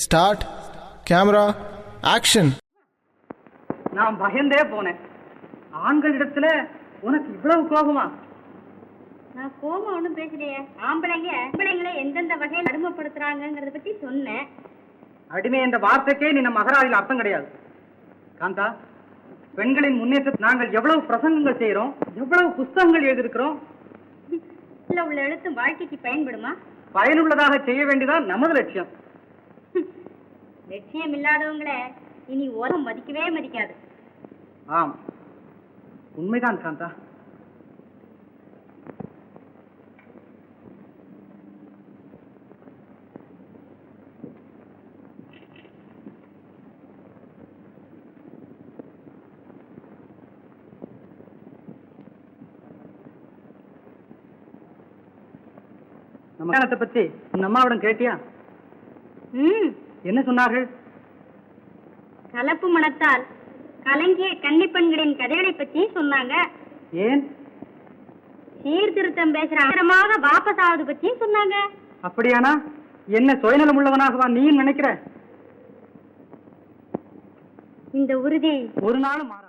Start, camera, action. நான் பயந்தே போனேன். ஆண்களிடத்துல உனக்கு இவ்வளவு கோபமா? நான் கோபம் ஒன்றும் பேசலையே. ஆம்பளைங்களை எந்தெந்த வகையில் அடிமைப்படுத்துறாங்கிறத பத்தி சொன்னேன். அடிமை என்ற வார்த்தைக்கே நீ நம்ம அகராதியில் அர்த்தம் கிடையாது. காந்தா, பெண்களின் முன்னேற்றத்தை நாங்கள் எவ்வளவு பிரசங்கங்கள் செய்யறோம், எவ்வளவு புஸ்தகங்கள் எழுதியிருக்கிறோம். உள்ள எழுத்தும் வாழ்க்கைக்கு பயன்படுமா? பயனுள்ளதாக செய்ய வேண்டியதான் நமது லட்சியம். லட்சியம் இல்லாதவங்களை இனி உலகம் மதிக்கவே மதிக்காது. ஆம், உண்மைதான் காந்தா. நம்ம கல்யாணத்தை பத்தி உன் அம்மாவிடம் கேட்டியா? என்ன சொன்னார்கள்? கலப்பு மனத்தால் கலங்கிய கன்னிப்பெண்களின் கதைகளை பத்தி சொன்னாங்க. ஏன்? சீர்திருத்தம் பேசுற அகரமாக வாபஸாவது பத்தி சொன்னாங்க. அப்படியானா என்ன சுயநலம் உள்ளவனாகவா நீ நினைக்கிற? இந்த உறுதி ஒரு நாளும் மாற